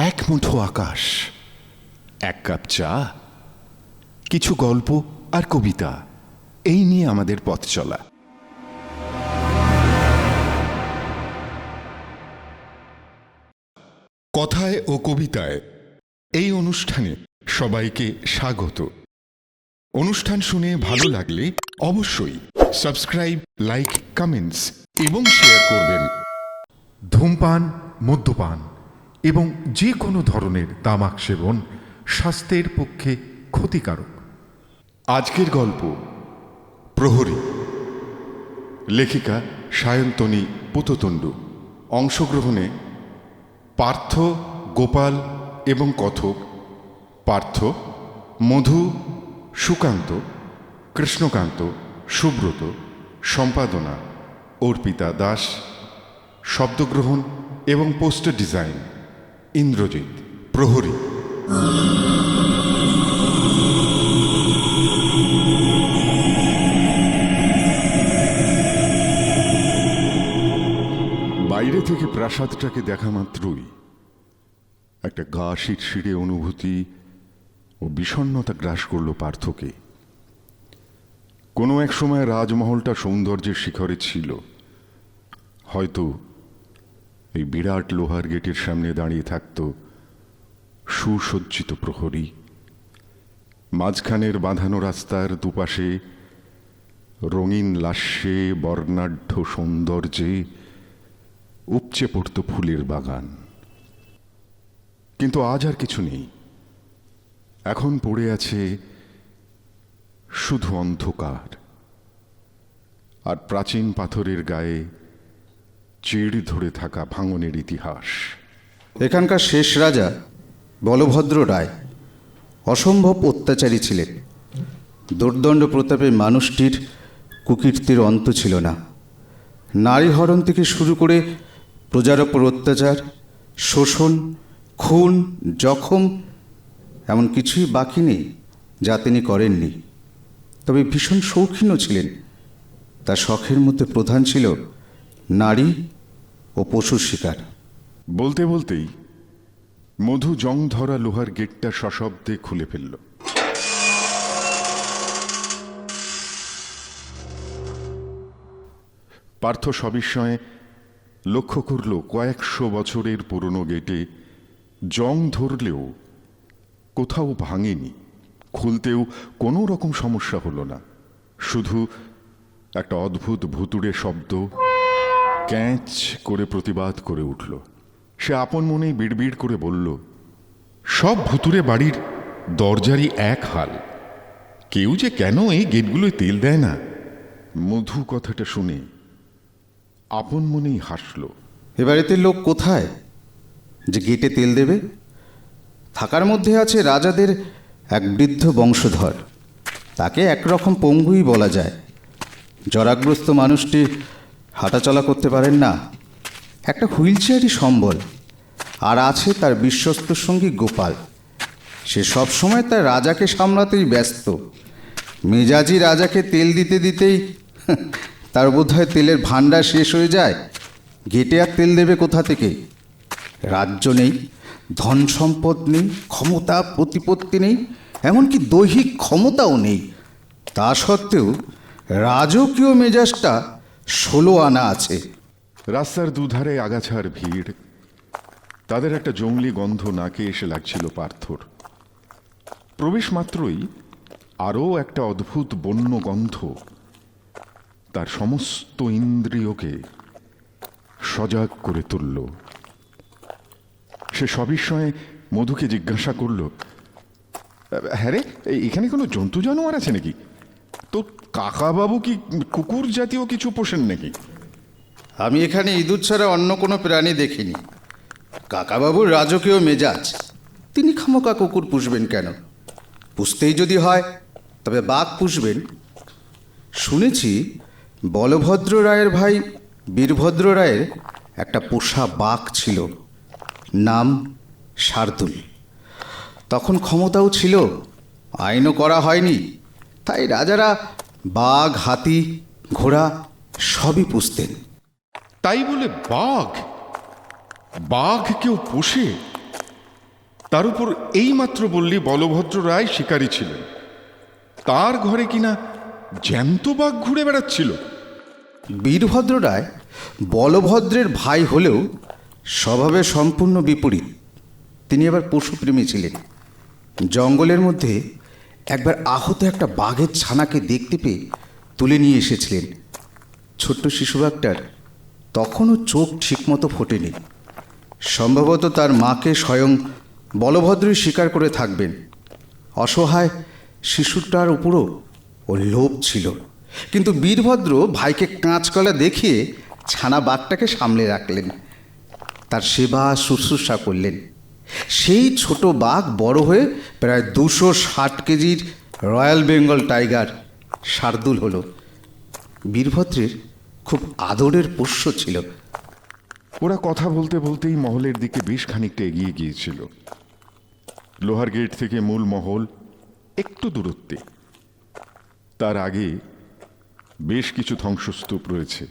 এক মুঠো আকাশ, এক কাপ চা, কিছু গল্প আর কবিতা, এই নিয়ে আমাদের পথ চলা। কথায় ও কবিতায় এই অনুষ্ঠানে সবাইকে স্বাগত। অনুষ্ঠান শুনে ভালো লাগলে অবশ্যই সাবস্ক্রাইব, লাইক, কমেন্টস এবং শেয়ার করবেন। ধূমপান, মদ্যপান এবং যে কোনো ধরনের তামাক সেবন স্বাস্থ্যের পক্ষে ক্ষতিকারক। আজকের গল্প প্রহরী, লেখিকা সায়ন্তনী পুততুণ্ডু। অংশগ্রহণে পার্থ, গোপাল এবং কথক। পার্থ, মধু, সুকান্ত, কৃষ্ণকান্ত, সুব্রত। সম্পাদনা অর্পিতা দাস। শব্দগ্রহণ এবং পোস্টার ডিজাইন ইন্দ্রজিৎ। প্রহরী। বাইরে থেকে প্রাসাদটাকে দেখা মাত্রই একটা গা শিরশিরে অনুভূতি ও বিষণ্ণতা গ্রাস করল পার্থকে। কোনো এক সময় রাজমহলটা সৌন্দর্যের শিখরে ছিল। হয়তো এই বিরাট লোহার গেটের সামনে দাঁড়িয়ে থাকত সুসজ্জিত প্রহরী। মাঝখানের বাঁধানো রাস্তার দুপাশে রঙিন লাস্যে, বর্ণাঢ্য সৌন্দর্যে উপচে পড়ত ফুলের বাগান। কিন্তু আজ আর কিছু নেই। এখন পড়ে আছে শুধু অন্ধকার আর প্রাচীন পাথরের গায়ে চেড়ে ধরে থাকা ভাঙনের ইতিহাস। এখানকার শেষ রাজা বলভদ্র রায় অসম্ভব অত্যাচারী ছিলেন। দুর্দণ্ড প্রতাপে মানুষটির কুকীর্তির অন্ত ছিল না। নারী হরণ থেকে শুরু করে প্রজার ওপর অত্যাচার, শোষণ, খুন, জখম, এমন কিছুই বাকি নেই যা তিনি করেননি। তবে ভীষণ শৌখিনও ছিলেন। তার শখের মধ্যে প্রধান ছিল নারী ও পশু শিকার। বলতে বলতেই মধু জং ধরা লোহার গেটটা সশব্দে খুলে ফেলল। পার্থ সবিস্ময়ে লক্ষ্য করল কয়েকশো বছরের পুরনো গেটে জং ধরলেও কোথাও ভাঙেনি। খুলতেও কোনো রকম সমস্যা হলো না। শুধু একটা অদ্ভুত ভুতুড়ে শব্দ ক্যাঁচ করে প্রতিবাদ করে উঠল। সে আপন মনেই বিড়বিড় করে বলল, সব ভুতুড়ে বাড়ির দরজারই এক হাল, কেউ যে কেন এই গেটগুলোয় তেল দেয় না। মধু কথাটা শুনে আপন মনেই হাসল। এ বাড়িতে লোক কোথায় যে গেটে তেল দেবে? থাকার মধ্যে আছে রাজাদের এক বৃদ্ধ বংশধর। তাকে একরকম পঙ্গুই বলা যায়। জরাগ্রস্ত মানুষটি হাঁটাচলা করতে পারেন না, একটা হুইল চেয়ারই সম্বল। আর আছে তার বিশ্বস্ত সঙ্গী গোপাল। সে সবসময় তার রাজাকে সামলাতেই ব্যস্ত। মেজাজি রাজাকে তেল দিতে দিতেই তার বোধহয় তেলের ভাণ্ডার শেষ হয়ে যায়। গেটে আর তেল দেবে কোথা থেকে? রাজ্য নেই, ধন সম্পদ নেই, ক্ষমতা প্রতিপত্তি নেই, এমনকি দৈহিক ক্ষমতাও নেই। তা সত্ত্বেও রাজকীয় মেজাজটা 16 আনা আছে। রাস্তার দুধারে আগাছার ভিড়। তাদের একটা জঙ্গলি গন্ধ নাকে এসে লাগছিল পার্থর। প্রবেশ মাত্রই আরও একটা অদ্ভুত বন্য গন্ধ তার সমস্ত ইন্দ্রিয়কে সজাগ করে তুলল। সে সবিস্ময়ে মধুকে জিজ্ঞাসা করল, হ্যাঁ রে, এখানে কোনো জন্তু জানোয়ার আছে নাকি? তো কাকাবাবু কি কুকুর জাতীয় কিছু পোষেন নাকি? আমি এখানে ইঁদুর ছাড়া অন্য কোনো প্রাণী দেখিনি। কাকাবাবুর রাজকীয় মেজাজ, তিনি খামোকা কুকুর পুষবেন কেন? পুষতেই যদি হয় তবে বাঘ পুষবেন। শুনেছি বলভদ্র রায়ের ভাই বীরভদ্র রায়ের একটা পোষা বাঘ ছিল, নাম শার্দুল। তখন ক্ষমতাও ছিল, আইনও করা হয়নি, তাই রাজারা বাঘ, হাতি, ঘোড়া সবই পুষতেন। তাই বলে বাঘ? বাঘ কেউ পোষে? তার উপর এইমাত্র বললি বলভদ্র রায় শিকারী ছিলেন, তার ঘরে কিনা জ্যান্ত বাঘ ঘুরে বেড়াচ্ছিল। বীরভদ্র রায় বলভদ্রের ভাই হলেও স্বভাবে সম্পূর্ণ বিপরীত। তিনি আবার পশুপ্রেমী ছিলেন। জঙ্গলের মধ্যে একবার আহত একটা বাঘের ছানাকে দেখতে পেয়ে তুলে নিয়ে এসেছিলেন। ছোট্ট শিশু বাঘটার তখনও চোখ ঠিকমতো ফোটেনি। সম্ভবত তার মাকে স্বয়ং বলভদ্রই স্বীকার করে থাকবেন। অসহায় শিশুটার উপরও ওর লোভ ছিল, কিন্তু বীরভদ্র ভাইকে কাঁচকলা দেখিয়ে ছানা বাঘটাকে সামলে রাখলেন, তার সেবা শুশ্রূষা করলেন। সেই ছোট বাঘ বড় হয়ে প্রায় 260 কেজির রয়্যাল বেঙ্গল টাইগার শার্দুল হলো। বীরভদ্রের খুব আদরের পোষ্য ছিল। ওরা কথা বলতে বলতেই মহলের দিকে বেশ খানিকটা এগিয়ে গিয়েছিল। লোহার গেট থেকে মূল মহল একটু দূরত্বে। তার আগে বেশ কিছু ধ্বংসস্তূপ রয়েছে।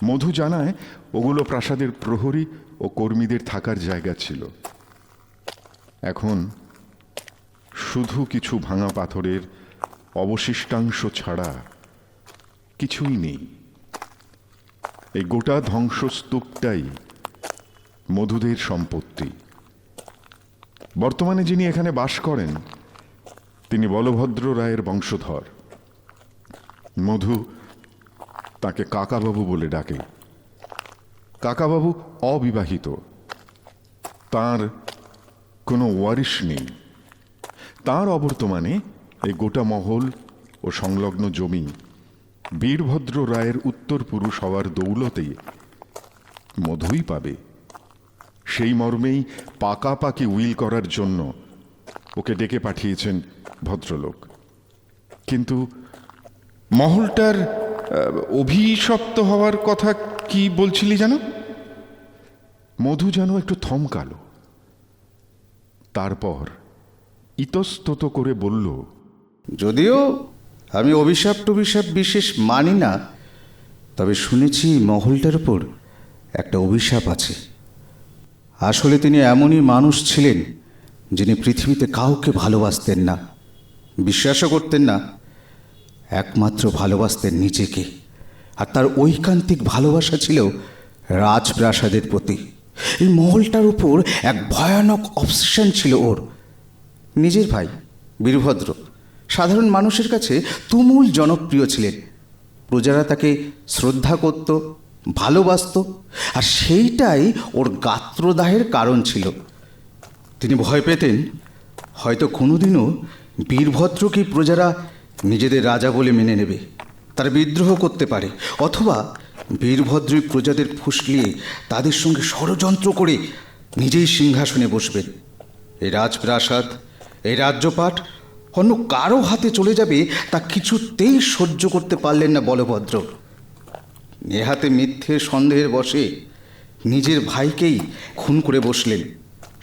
মধু জানায় ওগুলো প্রাসাদের প্রহরী ও কর্মীদের থাকার জায়গা ছিল। এখন শুধু কিছু ভাঙা পাথরের অবশিষ্টাংশ ছাড়া কিছুই নেই। এই গোটা ধ্বংসস্তূপটাই মধুদের সম্পত্তি। বর্তমানে যিনি এখানে বাস করেন তিনি বলভদ্র রায়ের বংশধর। মধু তাকে কাকাবাবু বলে ডাকে। কাকাবাবু অবিবাহিত, তার কোনো ওয়ারিশ নেই। তার অবর্তমানে এই গোটা মহল ও সংলগ্ন জমি বীরভদ্র রায়ের উত্তর পুরুষ হওয়ার দৌলতে মধুই পাবে। সেই মর্মেই পাকাপাকি উইল করার জন্য ওকে ডেকে পাঠিয়েছেন ভদ্রলোক। কিন্তু মহলটার অভিশপ্ত হওয়ার কথা কি বলছিলি জানো? মধু যেন একটু থমকালো, তারপর ইতস্তত করে বলল, যদিও আমি অভিশাপ টভিশাপ বিশেষ মানি না, তবে শুনেছি মহলটার উপর একটা অভিশাপ আছে। আসলে তিনি এমনই মানুষ ছিলেন যিনি পৃথিবীতে কাউকে ভালোবাসতেন না, বিশ্বাসও করতেন না। একমাত্র ভালোবাসতেন নিজেকে, আর তার ঐকান্তিক ভালোবাসা ছিল রাজপ্রাসাদের প্রতি। এই মহলটার উপর এক ভয়ানক অবসেশন ছিল ওর। নিজের ভাই বীরভদ্র সাধারণ মানুষের কাছে তুমুল জনপ্রিয় ছিলেন। প্রজারা তাকে শ্রদ্ধা করত, ভালোবাসত, আর সেইটাই ওর গাত্রদাহের কারণ ছিল। তিনি ভয় পেতেন হয়তো কোনোদিনও বীরভদ্রকে প্রজারা নিজেদের রাজা বলে মেনে নেবে, তারা বিদ্রোহ করতে পারে, অথবা বীরভদ্রই প্রজাদের ফুসলিয়ে তাদের সঙ্গে ষড়যন্ত্র করে নিজেই সিংহাসনে বসবেন। এই রাজপ্রাসাদ, এই রাজ্যপাট অন্য কারো হাতে চলে যাবে তা কিছুতেই সহ্য করতে পারলেন না বলভদ্র। নেহাতে মিথ্যে সন্দেহের বশে নিজের ভাইকেই খুন করে বসলেন।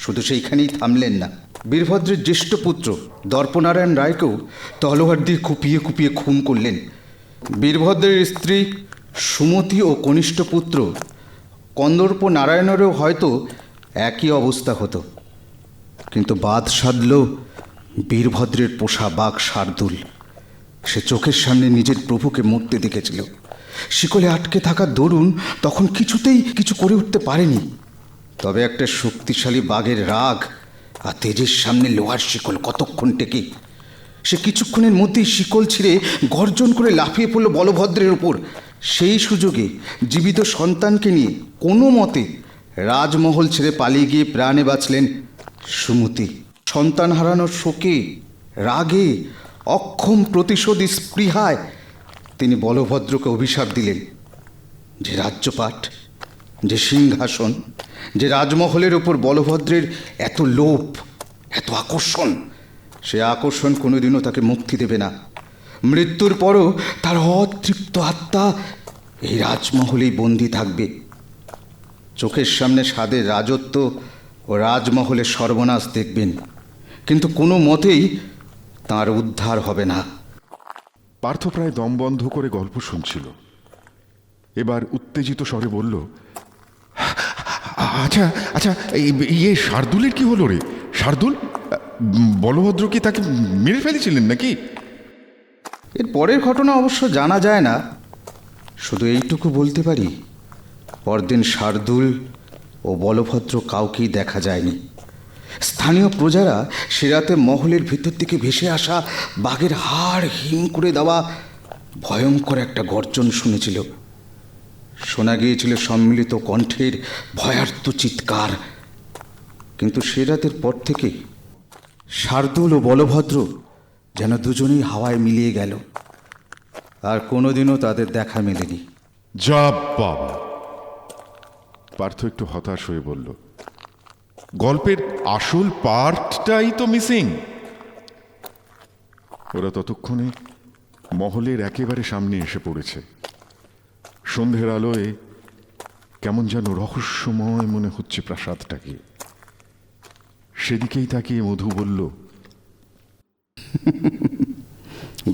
শুধু সেইখানেই থামলেন না, বীরভদ্রের জ্যেষ্ঠ পুত্র দর্পনারায়ণ রায়কেও তলোয়ার দিয়ে কুপিয়ে কুপিয়ে খুন করলেন। বীরভদ্রের স্ত্রী সুমতি ও কনিষ্ঠ পুত্র কন্দর্প নারায়ণেরও হয়তো একই অবস্থা হতো, কিন্তু বাদ সাধল বীরভদ্রের পোষা বাঘ শার্দুল। সে চোখের সামনে নিজের প্রভুকে মরতে দেখেছিল। শিকলে আটকে থাকা দরুন তখন কিছুতেই কিছু করে উঠতে পারেনি। তবে একটা শক্তিশালী বাঘের রাগ আর তেজের সামনে লোহার শিকল কতক্ষণ টেকে। সে কিছুক্ষণের মধ্যেই শিকল ছিঁড়ে গর্জন করে লাফিয়ে পড়ল বলভদ্রের উপর। সেই সুযোগে জীবিত সন্তানকে নিয়ে কোনো মতে রাজমহল ছেড়ে পালিয়ে গিয়ে প্রাণে বাঁচলেন সুমতি। সন্তান হারানোর শোকে, রাগে, অক্ষম প্রতিশোধ স্পৃহায় তিনি বলভদ্রকে অভিশাপ দিলেন যে রাজ্যপাট, যে সিংহাসন, যে রাজমহলের ওপর বলভদ্রের এত লোভ, এত আকর্ষণ, সে আকর্ষণ কোনোদিনও তাকে মুক্তি দেবে না। মৃত্যুর পরও তার অতৃপ্ত আত্মা এই রাজমহলেই বন্দী থাকবে। চোখের সামনে স্বাদের রাজত্ব ও রাজমহলের সর্বনাশ দেখবেন, কিন্তু কোনো মতেই তার উদ্ধার হবে না। পার্থ প্রায় দম বন্ধ করে গল্প শুনছিল। এবার উত্তেজিত স্বরে বলল, আচ্ছা আচ্ছা, ইয়ে শার্দুলের কি হলো রে? শার্দুল বলভদ্র কি তাকে মেরে ফেলেছিলেন নাকি? এর পরের ঘটনা অবশ্য জানা যায় না, শুধু এইটুকু বলতে পারি পরদিন শার্দুল ও বলভদ্র কাউকেই দেখা যায়নি। স্থানীয় প্রজারা সে রাতে মহলের ভিতর থেকে ভেসে আসা বাঘের হাড় হিম করে দেওয়া ভয়ঙ্কর একটা গর্জন শুনেছিল। শোনা গিয়েছিল সম্মিলিত কণ্ঠের ভয়ার্ত চিৎকার। কিন্তু সে রাতের পর থেকে শার্দুল ও বলভদ্র যেন দুজনেই হাওয়ায় মিলিয়ে গেল, আর কোনোদিনও তাদের দেখা মেলেনি। যা বাবা! পার্থ একটু হতাশ হয়ে বলল, গল্পের আসল পার্টটাই তো মিসিং। ওরা ততক্ষণে মহলের একেবারে সামনে এসে পড়েছে। সন্ধ্যের আলোয় কেমন যেন রহস্যময় মনে হচ্ছে প্রাসাদটাকে। সেদিকেই তাকিয়ে মধু বলল,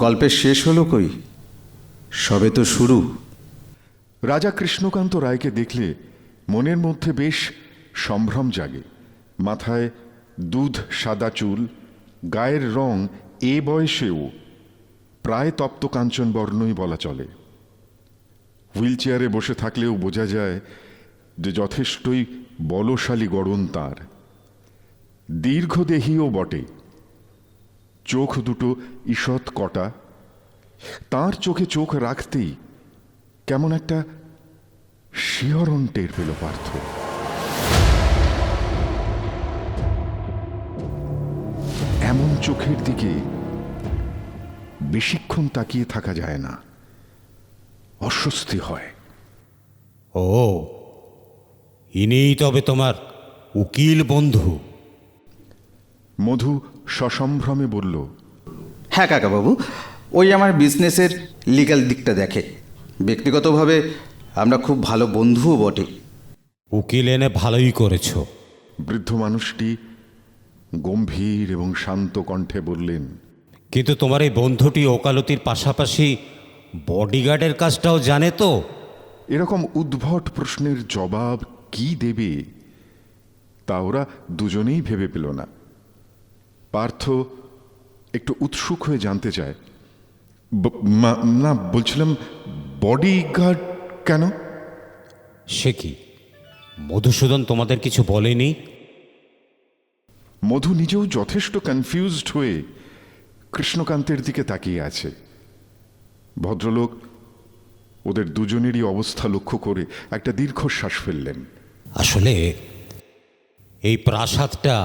গল্পের শেষ হলো কই, সবে তো শুরু। রাজা কৃষ্ণকান্ত রায়কে দেখলে মনের মধ্যে বেশ সম্ভ্রম জাগে। মাথায় দুধ সাদা চুল, গায়ের রং এ বয়সেও প্রায় তপ্ত কাঞ্চন বর্ণই বলা চলে। হুইল চেয়ারে বসে থাকলেও বোঝা যায় যে যথেষ্টই বলশালী গড়ন তার। দীর্ঘদেহীও বটে, চোখ দুটো ঈষৎ কটা। তার চোখে চোখ রাখতেই কেমন একটা শিহরণ টের পেল পার্থ। এমন চোখের দিকে বেশিক্ষণ তাকিয়ে থাকা যায় না, অস্বস্তি হয়। ও, ইনিই তবে তোমার উকিল বন্ধু? মধু সসম্ভ্রমে বলল, হ্যাঁ কাকাবাবু, ওই আমার বিজনেসের লিগ্যাল দিকটা দেখে। ব্যক্তিগতভাবে আমরা খুব ভালো বন্ধুও বটে। উকিল এনে ভালোই করেছ। বৃদ্ধ মানুষটি গম্ভীর এবং শান্ত কণ্ঠে বললেন, কিন্তু তোমার এই বন্ধুটি ওকালতির পাশাপাশি বডিগার্ডের কাজটাও জানে তো? এরকম উদ্ভট প্রশ্নের জবাব কি দেবে তা ওরা দুজনেই ভেবে পেল না। পার্থ একটু উৎসুক হয়ে জানতে চায়, না বলছিলাম বডিগার্ড কেন? সে কি মধুসূদন তোমাদের কিছু বলেনি? মধু নিজেও যথেষ্ট কনফিউজড হয়ে কৃষ্ণকান্তের দিকে তাকিয়ে আছে। ভদ্রলোক ওদের দুজনেরই অবস্থা লক্ষ্য করে একটা দীর্ঘশ্বাস ফেললেন। আসলে এই প্রাসাদটা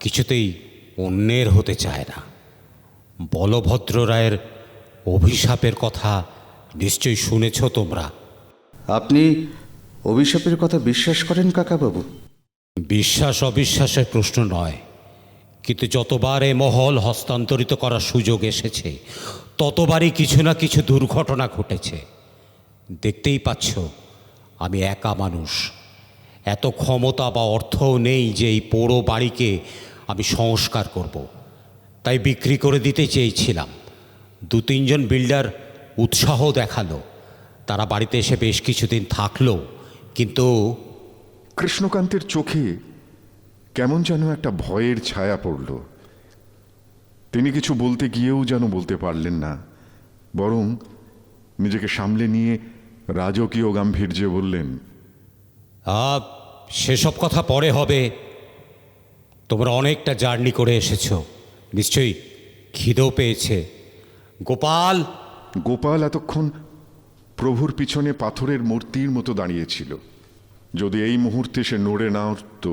কিছুতেই অন্যের হতে চায় না। বলভদ্র রায়ের অভিশাপের কথা নিশ্চয়ই শুনেছ তোমরা। আপনি অভিশাপের কথা বিশ্বাস করেন কাকাবাবু? বিশ্বাস অবিশ্বাসের প্রশ্ন নয়, কিন্তু যতবার এ মহল হস্তান্তরিত করার সুযোগ এসেছে ততবারই কিছু না কিছু দুর্ঘটনা ঘটেছে। দেখতেই পাচ্ছ আমি একা মানুষ, এত ক্ষমতা বা অর্থও নেই যে এই পোড়ো বাড়িকে আমি সংস্কার করব। তাই বিক্রি করে দিতে চেয়েছিলাম। 2-3 জন বিল্ডার উৎসাহ দেখালো, তারা বাড়িতে এসে বেশ কিছুদিন থাকলো, কিন্তু কৃষ্ণকান্তের চোখে কেমন যেন একটা ভয়ের ছায়া পড়ল। তিনি কিছু বলতে গিয়েও যেন বলতে পারলেন না, বরং নিজেকে সামলে নিয়ে রাজকীয় গাম্ভীর্যে বললেন, সেসব কথা পরে হবে। তোমরা অনেকটা জার্নি করে এসেছো, নিশ্চয়ই খিদেও পেয়েছে। গোপাল! গোপাল এতক্ষণ প্রভুর পিছনে পাথরের মূর্তির মতো দাঁড়িয়েছিল। যদি এই মুহূর্তে সে নড়ে না উঠত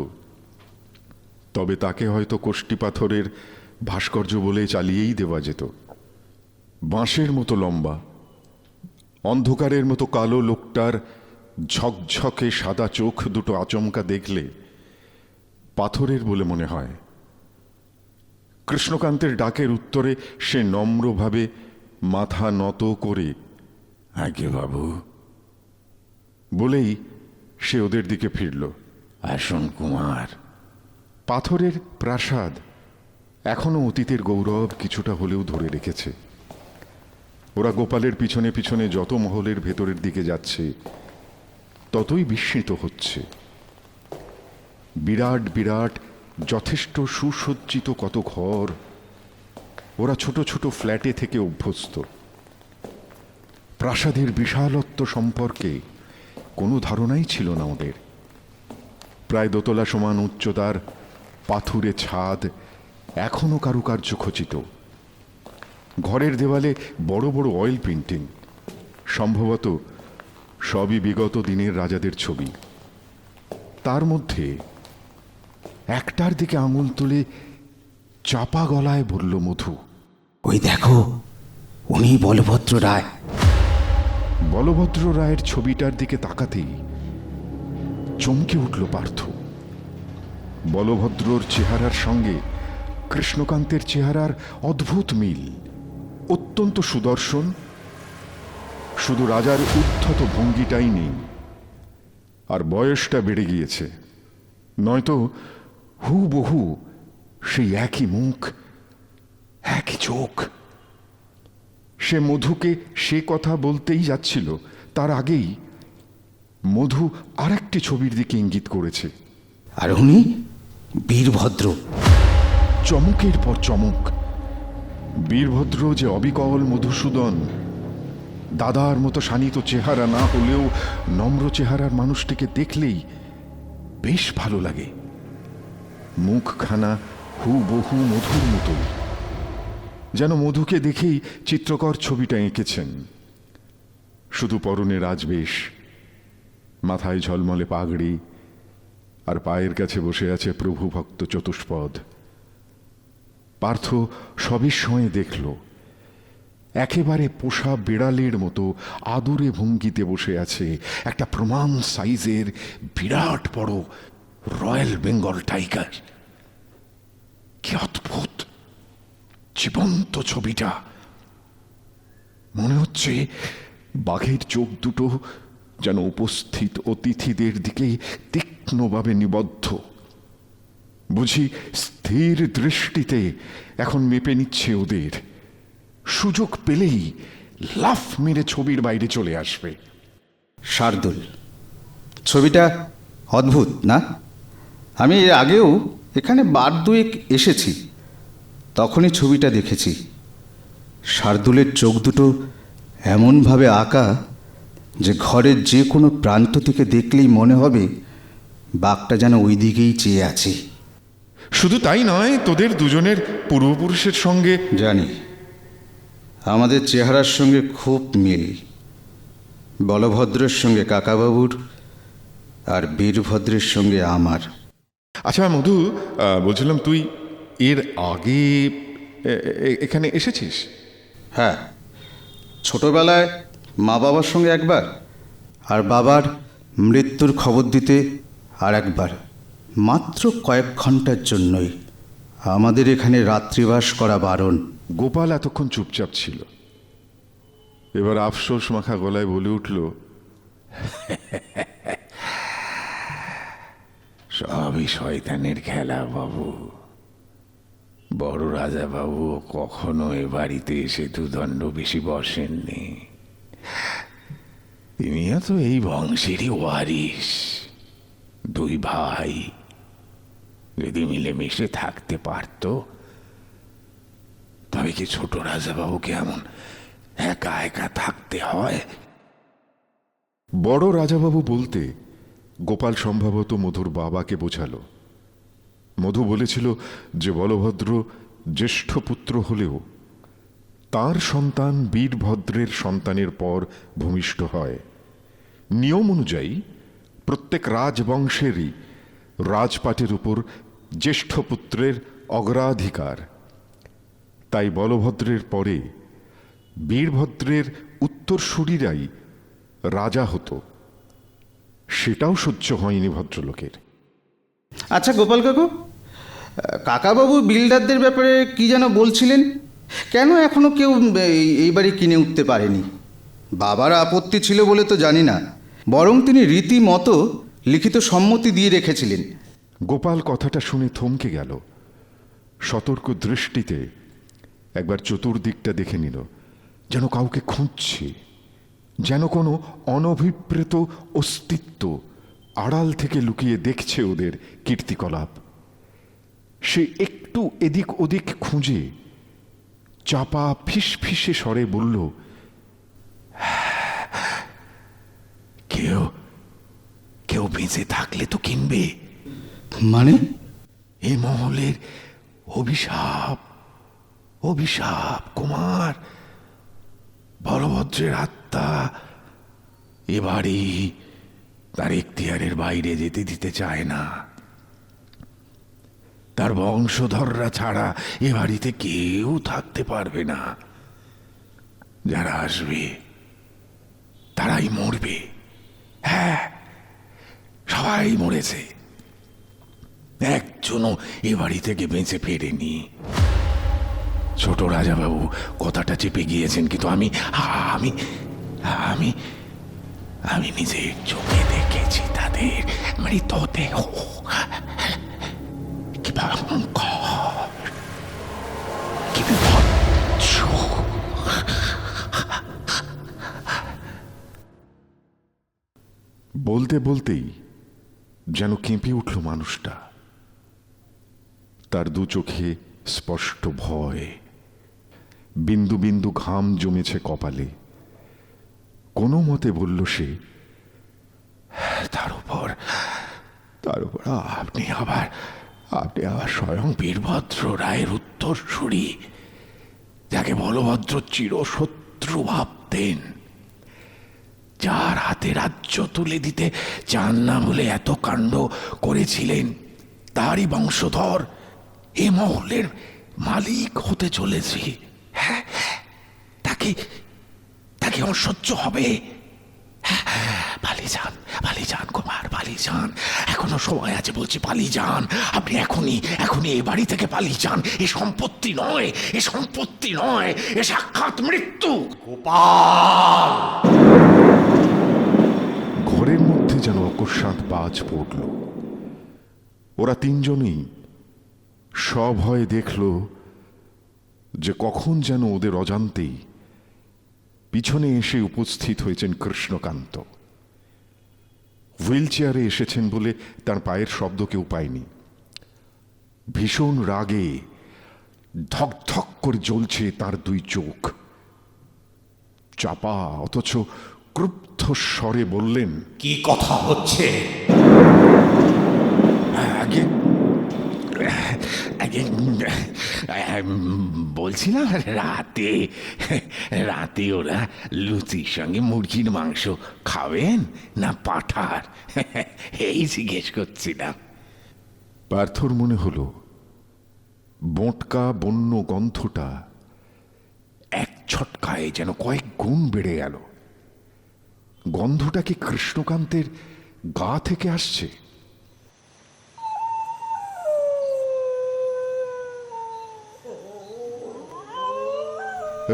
তবে তাকে হয়তো কোষ্ঠী পাথরের ভাস্কর্য বলে চালিয়েই দেওয়া যেত। বাঁশের মতো লম্বা, অন্ধকারের মতো কালো লোকটার ঝকঝকে সাদা চোখ দুটো আচমকা দেখলে পাথরের বলে মনে হয়। কৃষ্ণকান্তের ডাকের উত্তরে সে নম্রভাবে মাথা নত করে আগে বাবু বলেই সে ওদের দিকে ফিরল। আসুন কুমার। পাথরের প্রাসাদ এখনো অতীতের গৌরব কিছুটা হলেও ধরে রেখেছে। ওরা গোপালের পিছনে পিছনে যত মহলের ভেতরের দিকে যাচ্ছে ততই বিস্মিত হচ্ছে। বিরাট বিরাট যথেষ্ট সুসজ্জিত কত ঘর। ওরা ছোট ছোট ফ্ল্যাটে থেকে অভ্যস্ত। প্রাসাদের বিশালত্ব সম্পর্কে কোনো ধারণাই ছিল না ওদের। প্রায় দোতলা সমান উচ্চতার পাথুরে ছাদ এখনো কারুকার্য খচিত। ঘরের দেওয়ালে বড় বড় অয়েল পেন্টিং, সম্ভবত সবই বিগত দিনের রাজাদের ছবি। তার মধ্যে একটার দিকে আঙুল তুলে চাপা গলায় বলল মধু, ওই দেখো, উনি বলভদ্র রায়। বলভদ্র রায়ের ছবিটার দিকে তাকাতেই চমকে উঠল পার্থ। বলভদ্রর চেহারার সঙ্গে কৃষ্ণকান্তের চেহারার অদ্ভুত মিল। অত্যন্ত সুদর্শন, শুধু রাজার উদ্ধত ভঙ্গিটাই নেই। আর বয়সটা বেড়ে গিয়েছে, নয়তো হুবহু সেই একই মুখ, একই চোখ। সে মধুকে সে কথা বলতেই যাচ্ছিল, তার আগেই মধু আরেকটি ছবির দিকে ইঙ্গিত করেছে। আর উনি বীরভদ্র। চমকের পর চমক। বীরভদ্র যে অবিকল মধুসূদন, দাদার মতো শানিত চেহারা না হলেও নম্র চেহারার মানুষটিকে দেখলেই বেশ ভালো লাগে। মুখখানা হুবহু মধুর মতো, যেন মধুকে দেখেই চিত্রকর ছবিটা এঁকেছেন। শুধু পরনে রাজবেশ, মাথায় ঝলমলে পাগড়ি, আর পায়ের কাছে বসে আছে প্রভু ভক্ত চতুষ্পদ। পার্থ সবিস্ময়ে দেখল, একেবারে পোষা বিড়ালের মতো আদুরে ভঙ্গিতে বসে আছে একটা প্রমাণ সাইজের বিরাট বড় রয়্যাল বেঙ্গল টাইগার। কি অদ্ভুত জীবন্ত ছবিটা! মনে হচ্ছে বাঘের চোখ দুটো যেন উপস্থিত অতিথিদের দিকে তীক্ষ্ণভাবে নিবদ্ধ। বুঝি স্থির দৃষ্টিতে এখন মেপে নিচ্ছে ওদের। সুযোগ পেলেই লাফ মেরে ছবির বাইরে চলে আসবে। শার্দুল, ছবিটা অদ্ভুত না? আমি এর আগেও এখানে বার দুয়েক এসেছি, তখনই ছবিটা দেখেছি। শার্দুলের চোখ দুটো এমনভাবে আঁকা যে ঘরের যে কোনো প্রান্ত থেকে দেখলেই মনে হবে বাঘটা যেন ওই দিকেই চেয়ে আছে। শুধু তাই নয়, তোদের দুজনের পূর্বপুরুষের সঙ্গে জানি, আমাদের চেহারার সঙ্গে খুব মিল। বলভদ্রের সঙ্গে কাকাবাবুর, আর বীরভদ্রের সঙ্গে আমার। আচ্ছা মধু, বলছিলাম তুই এর আগে এখানে এসেছিস? হ্যাঁ, ছোটবেলায় মা বাবার সঙ্গে একবার, আর বাবার মৃত্যুর খবর দিতে আর একবার, মাত্র কয়েক ঘন্টার জন্যই। আমাদের এখানে রাত্রিবাস করা বারণ। গোপাল এতক্ষণ চুপচাপ ছিল, এবার আফসোস মাখা গলায় বলে উঠল, সবই শয়তানের খেলা বাবু। বড় রাজা বাবু কখনো এ বাড়িতে এসে দুদণ্ড বেশি বসেননি। তিনিও তো এই বংশেরই ওয়ারিশ। দুই ভাই যদি মিলেমিশে থাকতে পারত, তবে কি ছোট রাজা বাবুকে এমন একা একা থাকতে হয়? বড় রাজাবাবু বলতে গোপাল সম্ভবত মধুর বাবাকে বোঝালো। মধু বলেছিল যে বলভদ্র জ্যেষ্ঠ পুত্র হলেও তার সন্তান বীরভদ্রের সন্তানের পর ভূমিষ্ঠ হয়। নিয়ম অনুযায়ী প্রত্যেক রাজবংশেরই রাজপাটের উপর জ্যেষ্ঠ পুত্রের অগ্রাধিকার। তাই বলভদ্রের পরে বীরভদ্রের উত্তরসূরিরাই রাজা হতো। সেটাও সহ্য হয়নি ভদ্রলোকের। আচ্ছা গোপাল কাকু, কাকাবাবু বিল্ডারদের ব্যাপারে কি যেন বলছিলেন? কেন এখনো কেউ এই বাড়ি কিনে উঠতে পারেনি? বাবার আপত্তি ছিল বলে তো জানি না, বরং তিনি রীতিমতো লিখিত সম্মতি দিয়ে রেখেছিলেন। গোপাল কথাটা শুনে থমকে গেল। সতর্ক দৃষ্টিতে একবার চতুর্দিকটা দেখে নিল, যেন কাউকে খুঁজছে, যেন কোনো অনভিপ্রেত অস্তিত্ব আড়াল থেকে লুকিয়ে দেখছে ওদের কীর্তিকলাপ। সে একটু এদিক ওদিক খুঁজে চাপা ফিসফিসে স্বরে বলল, কেউ কেউ বেঁচে থাকলে তো কিনবে। মানে? এ মহলের অভিশাপ, অভিশাপ কুমার। বলভদ্রের আত্মা এ বাড়ি তার এখতিয়ারের বাইরে যেতে দিতে চায় না। তার বংশধররা ছাড়া এ বাড়িতে কেউ থাকতে পারবে না। যারা আসবে তারাই মরবে। হ্যাঁ, সবাই মরেছে, একজনও এ বাড়ি থেকে বেঁচে ফেরেনি। ছোট রাজাবাবু কথাটা চেপে গিয়েছেন, কিন্তু আমি আমি আমি আমি নিজের চোখে দেখেছি তাদের মৃতদেহ। কি ভয়ঙ্কর, কি বিভৎস। বলতে বলতেই যেন কেঁপে উঠল মানুষটা। তার দু চোখে স্পষ্ট ভয়, বিন্দু বিন্দু ঘাম জমেছে কপালে। কোনো মতে বলল সে, তার উপর আপনি আবার স্বয়ং বীরভদ্র রায়ের উত্তরসূরি, যাকে বলভদ্র চিরশত্রু ভাবতেন, যার হাতে রাজ্য তুলে দিতে চান না বলে এত কাণ্ড করেছিলেন, তারই বংশধর এ মহলের মালিক হতে চলেছি। হ্যাঁ, তাকে অসহ্য হবে। পালিয়ে যান কুমার, পালিয়ে যান। এখনো সময় আছে বলছি, পালিয়ে যান। আপনি এখনই এ বাড়ি থেকে পালিয়ে যান। এ সম্পত্তি নয়, এ সম্পত্তি নয়, এ সাক্ষাৎ মৃত্যু। গোপাল! ঘরের মধ্যে যেন অকস্মাৎ বাজ পড়ল। ওরা তিনজনেই সভয়ে দেখল যে কখন যেন ওদের অজান্তেই পিছনে এসে উপস্থিত হয়েছেন কৃষ্ণকান্ত। হুইল চেয়ারে এসেছেন বলে তার পায়ের শব্দ কেউ পায়নি। ভীষণ রাগে ধক ধক করে জ্বলছে তার দুই চোখ। চাপা অথচ ক্রুব্ধ স্বরে বললেন, কি কথা হচ্ছে? বলছিলাম রাতে ওরা লুচির সঙ্গে মুরগির মাংস খাবেন না পাঁঠার, এই জিজ্ঞেস করছিলাম। পার্থর মনে হলো বোঁটকা বন্য গন্ধটা এক ছটকায় যেন কয়েক গুণ বেড়ে গেল। গন্ধটা কি কৃষ্ণকান্তের গা থেকে আসছে?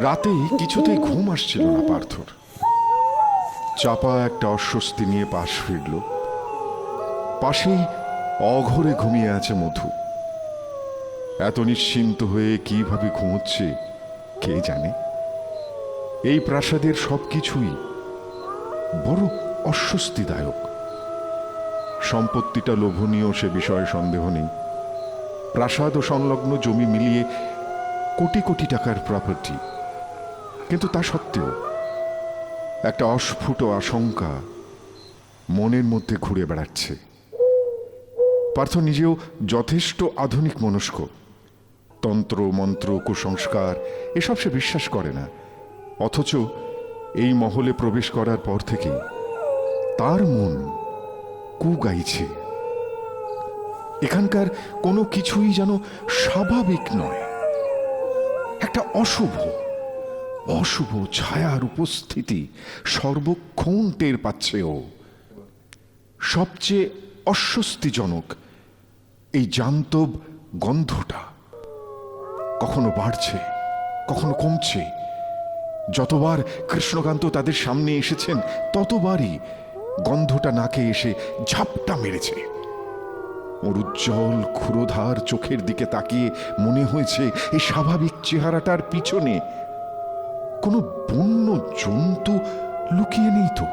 রাতে কিছুতেই ঘুম আসছিল না পার্থর। চাপা একটা অস্বস্তি নিয়ে পাশ ফিরল। পাশেই অঘরে ঘুমিয়ে আছে মধু। এত নিশ্চিন্ত হয়ে কিভাবে ঘুমোচ্ছে কে জানে। এই প্রাসাদের সবকিছুই বড় অস্বস্তিদায়ক। সম্পত্তিটা লোভনীয়, সে বিষয়ে সন্দেহ নেই। প্রাসাদ ও সংলগ্ন জমি মিলিয়ে কোটি কোটি টাকার প্রপার্টি, কিন্তু তা সত্ত্বেও একটা অস্ফুট আশঙ্কা মনের মধ্যে ঘুরে বেড়াচ্ছে। পার্থ নিজেও যথেষ্ট আধুনিক মনস্ক। তন্ত্র মন্ত্র কুসংস্কার এসব সে বিশ্বাস করে না। অথচ এই মহলে প্রবেশ করার পর থেকে তার মন কু গাইছে। এখানকার কোনো কিছুই যেন স্বাভাবিক নয়। একটা অশুভ ছায়ার উপস্থিতি সর্বক্ষণ টের পাচ্ছে ও। সবচেয়ে অস্বস্তিজনক এই জান্তব গন্ধটা কখনো বাড়ছে, কখনো কমছে। যতবার কৃষ্ণকান্ত তাদের সামনে এসেছেন ততবারই গন্ধটা নাকে এসে ঝাপটা মেরেছে। ওর উজ্জ্বল ক্ষুরোধার চোখের দিকে তাকিয়ে মনে হয়েছে এই স্বাভাবিক চেহারাটার পিছনে কোনো বন্য জন্তু লুকিয়ে নেই তো।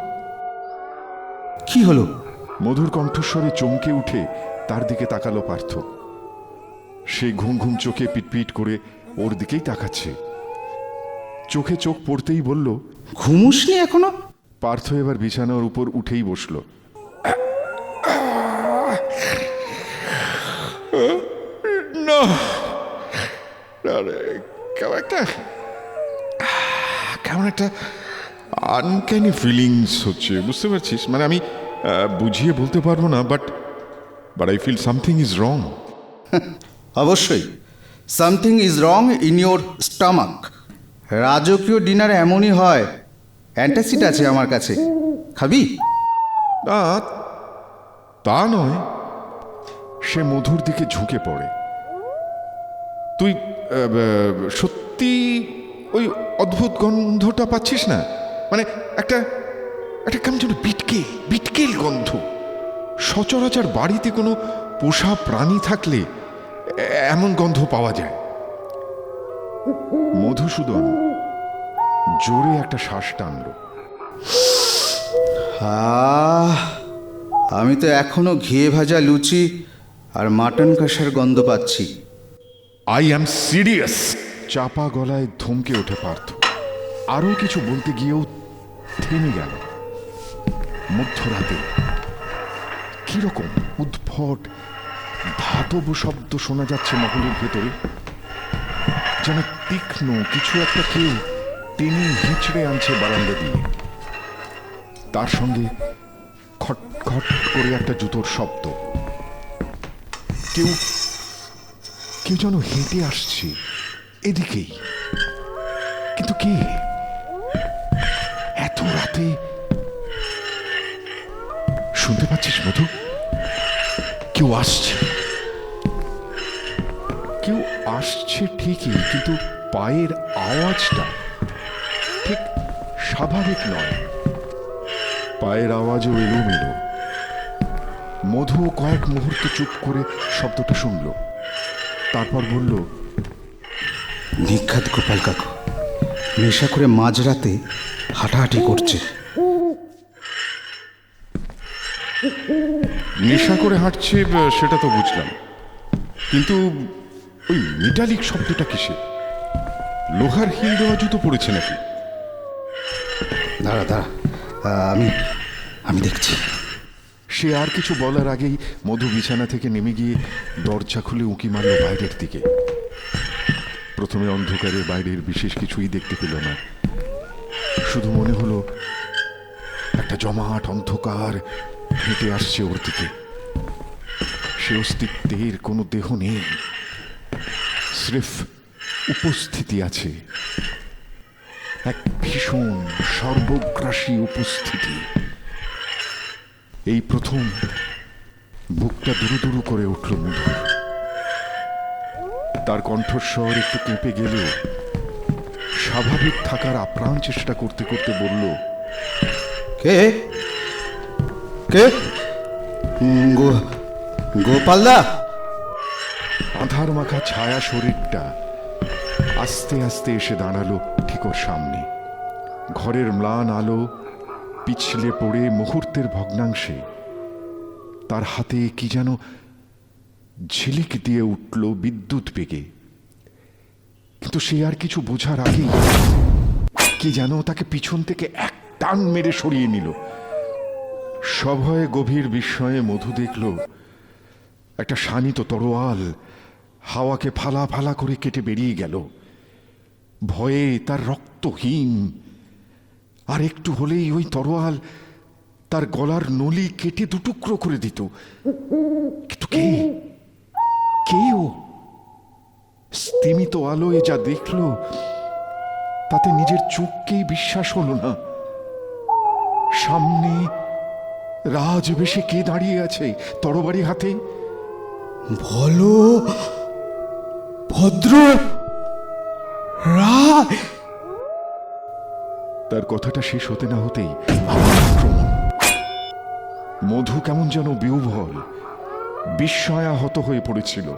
কি হলো? মধুর কণ্ঠস্বরে চমকে উঠে তার দিকে তাকালো পার্থ। সে ঘুম ঘুম চোখে পিটপিট করে ওর দিকেই তাকাচ্ছে। চোখে চোখ পড়তেই বলল, ঘুমুসনি এখনো? পার্থ এবার বিছানার উপর উঠেই বসল। না, কেমন একটা আনক্যানি ফিলিংস হচ্ছে, বুঝতে পারছিস? মানে আমি বুঝিয়ে বলতে পারবো না, but I feel something is wrong. অবশ্যই something is wrong in your stomach. রাজকীয় ডিনার এমনই হয়। অ্যান্টাসিড আছে আমার কাছে, খাবি? না, তা নয়। সে মধুর দিকে ঝুঁকে পড়ে। তুই সত্যি ওই অদ্ভুত গন্ধটা পাচ্ছিস না? মানে একটা একটা কেমন যেন বিটকেল বিটকেল গন্ধ। সচরাচর বাড়িতে কোনো পোষা প্রাণী থাকলে এমন গন্ধ পাওয়া যায়। মধুসূদন জোরে একটা শ্বাস টানল। আমি তো এখনো ঘিয়ে ভাজা লুচি আর মাটন কষার গন্ধ পাচ্ছি। I am serious. চাপা গলায় ধমকে ওঠে পার্থ। আরও কিছু বলতে গিয়েও থেমে গেল। মধ্যরাতে কিরকম উদ্ভট ধাতব শব্দ শোনা যাচ্ছে মহলের ভেতরে, যেন তীক্ষ্ণ কিছু একটা কেউ টেনে হিঁচড়ে আনছে বারান্দা দিয়ে। তার সঙ্গে খট খট করে একটা জুতোর শব্দ। কেউ কেউ যেন হেঁটে আসছে এদিকেই, কিন্তু কে? এত রাতে শুনতে পাচ্ছিস মধু? কেউ আসছে, কেউ আসছে ঠিকই, কিন্তু পায়ের আওয়াজটা ঠিক স্বাভাবিক নয়। পায়ের আওয়াজও এলোমেলো। মধু কয়েক মুহূর্ত চুপ করে শব্দটা শুনল, তারপর বলল, নিখাত গোপাল কাকু নেশা করে মাঝরাতে হাঁটাহাঁটি করছে। নেশা করে হাঁটছে সেটা তো বুঝলাম, কিন্তু ওই মেটালিক শব্দটা কিসে? লোহার হিল দেওয়া জুতো পড়েছে নাকি? দাঁড়া দাঁড়া, আমি আমি দেখছি। সে আর কিছু বলার আগেই মধু বিছানা থেকে নেমে গিয়ে দরজা খুলে উঁকি মারল বাইরের দিকে। প্রথমে অন্ধকারে বাইরের বিশেষ কিছুই দেখতে পেল না। শুধু মনে হলো একটা জমাট অন্ধকার হেঁটে আসছে ওর দিকে। সে অস্তিত্বের কোনো দেহ নেই, স্রেফ উপস্থিতি আছে, এক ভীষণ সর্বগ্রাসী উপস্থিতি। এই প্রথম বুকটা দুরু দুরু করে উঠল মধুর। তার কণ্ঠস্বর একটু কেঁপে গেলেও স্বাভাবিক থাকার আপ্রাণ চেষ্টা করতে করতে বলল, কে কে? গোপালদা। আধার মাখা ছায়া শরীরটা আস্তে আস্তে এসে দাঁড়ালো ঠিক ওর সামনে। ঘরের ম্লান আলো পিছলে পড়ে মুহূর্তের ভগ্নাংশে তার হাতে কি যেন ঝিলিক দিয়ে উঠল বিদ্যুৎ বেগে। কিন্তু সে আর কিছু বোঝার আগেই কি যেন তাকে পিছন থেকে এক টান মেরে সরিয়ে নিল। সভয়ে গভীর বিস্ময়ে মধু দেখল একটা শানিত তরোয়াল হাওয়াকে ফালা ফালা করে কেটে বেরিয়ে গেল। ভয়ে তার রক্তহীন, আর একটু হলেই ওই তরোয়াল তার গলার নলি কেটে দুটুকরো করে দিত। কিন্তু কে? কে ও? স্তিমিত আলোয় যা দেখল তাতে নিজের চোখকেই বিশ্বাস হলো না। সামনে রাজবেশে কে দাঁড়িয়ে আছে তরবারি হাতে? বলো ভদ্র রায়। তার কথাটা শেষ হতে না হতেই আবার আক্রমণ। মধু কেমন যেন বিহ্বল, বিস্ময়াহত হয়ে পড়েছিল।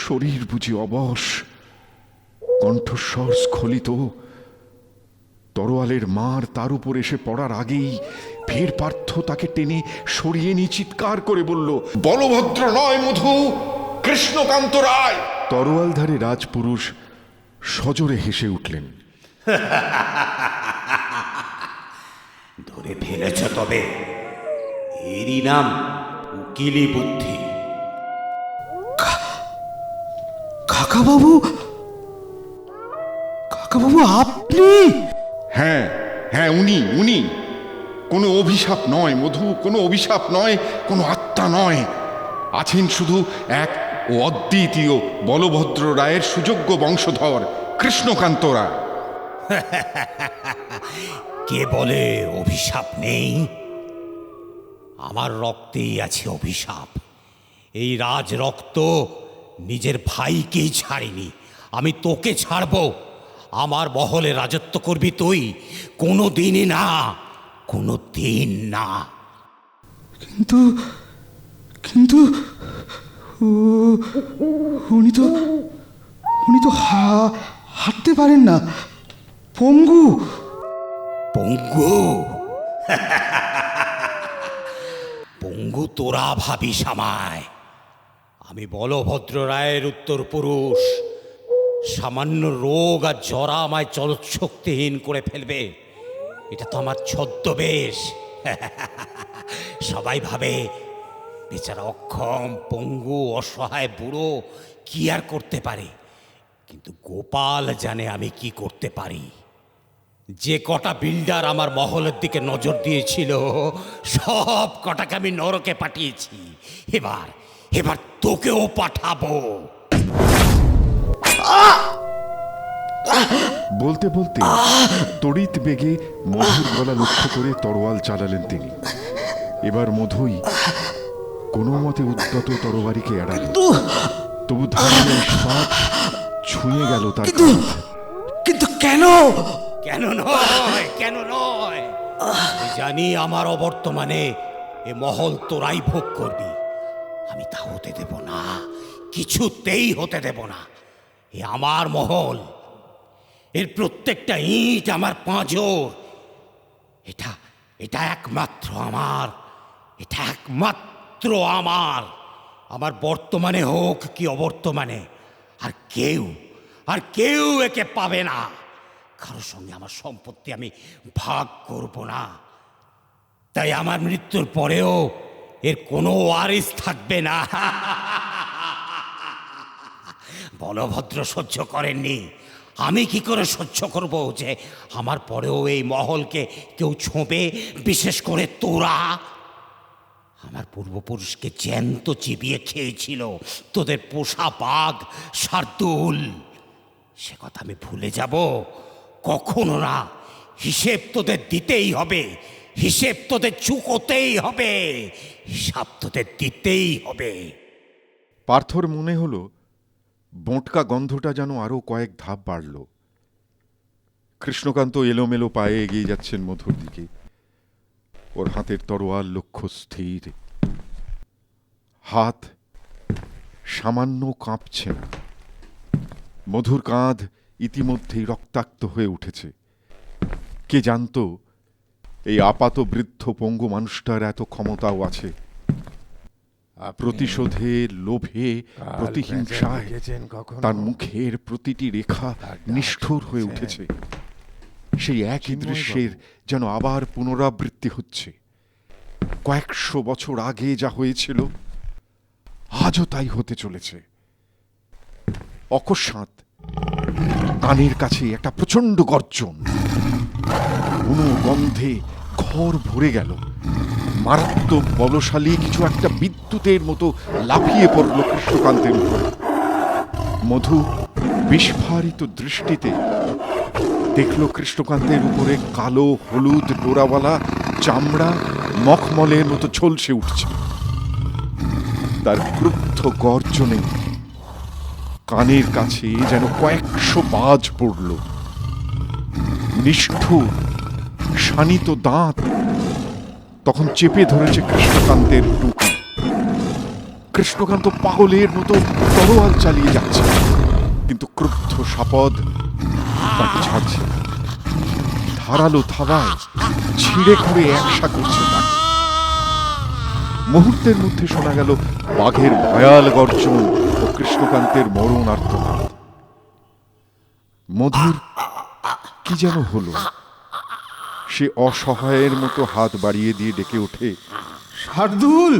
শরীর বুঝি অবশ, কণ্ঠস্বর স্খলিত। তরোয়ালের মার তার উপর এসে পড়ার আগেই ফের পার্থ তাকে টেনে সরিয়ে নিয়ে চিৎকার করে বলল, বলভদ্র নয় মধু, কৃষ্ণকান্ত রায়। তরোয়ালধারী রাজপুরুষ সজোরে হেসে উঠলেন। ধরে ফেলেছ তবে, এরই নাম উকিলি বুদ্ধি। কাকাবাবু, কাকাবাবু আপনি? হ্যাঁ হ্যাঁ, উনি। কোনো অভিশাপ নয় মধু, কোনো অভিশাপ নয়, কোনো আত্মা নয়। আছেন শুধু এক ও অদ্বিতীয় বলভদ্র রায়ের সুযোগ্য বংশধর কৃষ্ণকান্ত রায়। কে বলে অভিশাপ নেই? আমার রক্তেই আছে অভিশাপ। এই রাজ রক্ত নিজের ভাইকেই ছাড়িনি, আমি তোকে ছাড়বো। আমার মহলে রাজত্ব করবি তুই, কোনো দিনই না, কোনো দিন না। কিন্তু কিন্তু উনি তো হাঁটতে পারেন না, পঙ্গু। পঙ্গু? পঙ্গু তোরা ভাবিস আমায়? আমি বলভদ্র রায়ের উত্তর পুরুষ। সামান্য রোগ আর জরা আমায় চলৎশক্তিহীন করে ফেলবে, এটা তো আমার ছদ্মবেশ। সবাই ভাবে বেচারা অক্ষম, পঙ্গু, অসহায় বুড়ো কি আর করতে পারে, কিন্তু গোপাল জানে আমি কি করতে পারি। যে কটা বিল্ডার আমার মহলের দিকে নজর দিয়েছিল, সব কটাকে আমি নরকে পাঠিয়েছি। এবার তোকেও পাঠাবো। বলতে বলতে তড়িৎ বেগে মধুর গলা লক্ষ্য করে তরোয়াল চালালেন তিনি। এবার মধুই কোনো মতে উদ্যত তরবারিকে এড়াল, তবু ধারালো ইস্পাত ছুঁয়ে গেল তার কাঁধ। কিন্তু কেন? কেন নয়, আমি জানি আমার অবর্তমানে এ মহল তোরাই ভোগ করবি। আমি তা হতে দেব না, কিছুতেই হতে দেব না। এ আমার মহল, এর প্রত্যেকটা ইট আমার পাঁজর। এটা একমাত্র আমার, এটা একমাত্র আমার। আমার বর্তমানে হোক কি অবর্তমানে, আর কেউ একে পাবে না। কারোর সঙ্গে আমার সম্পত্তি আমি ভাগ করব না। তাই আমার মৃত্যুর পরেও এর কোনো ওয়ারিস থাকবে না। বলভদ্র সহ্য করেননি, আমি কি করে সহ্য করব যে আমার পরেও এই মহলকে কেউ ছোঁবে, বিশেষ করে তোরা? আমার পূর্বপুরুষকে জ্যান্ত চিবিয়ে খেয়েছিল তোদের পোষা বাঘ শার্দুল। সে কথা আমি ভুলে যাব? কখনো না। হিসেব তোদের দিতেই হবে, হিসেব তোদের চুকোতেই হবে, হিসাব তোদের দিতেই হবে। পার্থর মনে হলো বোঁটকা গন্ধটা যেন আরো কয়েক ধাপ বাড়ল। কৃষ্ণকান্ত এলোমেলো পায়ে এগিয়ে যাচ্ছেন মধুর দিকে, ওর হাতের তরোয়াল লক্ষ্য স্থির, হাত সামান্য কাঁপছে না। মধুর কাঁধ ইতিমধ্যেই রক্তাক্ত হয়ে উঠেছে। কে জানতো এই আপাত বৃদ্ধ পঙ্গু মানুষটার এত ক্ষমতাও আছে। প্রতিশোধে, লোভে, প্রতিহিংসায় তার মুখের প্রতিটি রেখা নিষ্ঠুর হয়ে উঠেছে। সেই একই দৃশ্যের যেন আবার পুনরাবৃত্তি হচ্ছে। কয়েকশো বছর আগে যা হয়েছিল আজও তাই হতে চলেছে। অকস্মাৎ কানের কাছে একটা প্রচন্ড গর্জন, কোনো গন্ধে ঘর ভরে গেল। মারাত্মক বলশালী কিছু একটা বিদ্যুতের মতো লাফিয়ে পড়ল কৃষ্ণকান্তের উপর। মধু বিস্ফারিত দৃষ্টিতে দেখল কৃষ্ণকান্তের উপরে কালো হলুদ ডোরাওয়ালা চামড়া মখমলের মতো ঝলসে উঠছে। তার ক্রুদ্ধ গর্জনে কানের কাছে যেন কয়েকশো বাজ পড়ল। নিষ্ঠুর শানিত দাঁত তখন চেপে ধরেছে কৃষ্ণকান্তের টুপি। কৃষ্ণকান্ত পাগলের মতো তরোয়াল চালিয়ে যাচ্ছে, কিন্তু ক্রুদ্ধ সাপদ তাকে ছাড়ছে না। ধারালো থাবায় ছিঁড়ে খুঁড়ে একসা করছে তাকে। মুহূর্তের মধ্যে শোনা গেল বাঘের ভয়াল গর্জন ও কৃষ্ণকান্তের মরণ আর্তনাদ। মধুর কি যেন হলো, সে অসহায়ের মতো হাত বাড়িয়ে দিয়ে ডেকে ওঠে, শার্দুল,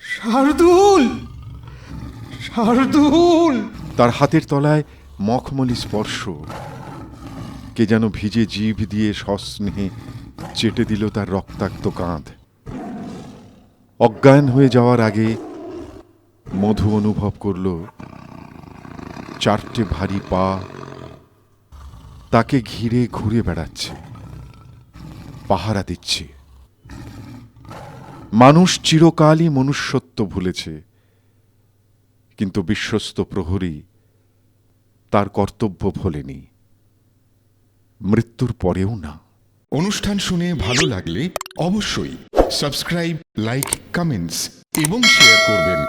শার্দুল, শার্দুল। তার হাতের তলায় মখমলি স্পর্শ। কে যেন ভিজে জিভ দিয়ে সস্নেহে চেটে দিল তার রক্তাক্ত কাঁধ। অজ্ঞান হয়ে যাওয়ার আগে মধু অনুভব করল চারটে ভারী পা তাকে ঘিরে ঘুরে বেড়াচ্ছে, পাহারা দিচ্ছে। মানুষ চিরকালই মনুষ্যত্ব ভুলেছে, কিন্তু বিশ্বস্ত প্রহরী তার কর্তব্য ভোলেনি, মৃত্যুর পরেও না। অনুষ্ঠান শুনে ভালো লাগলে অবশ্যই সাবস্ক্রাইব, লাইক, কমেন্টস এবং শেয়ার করবেন।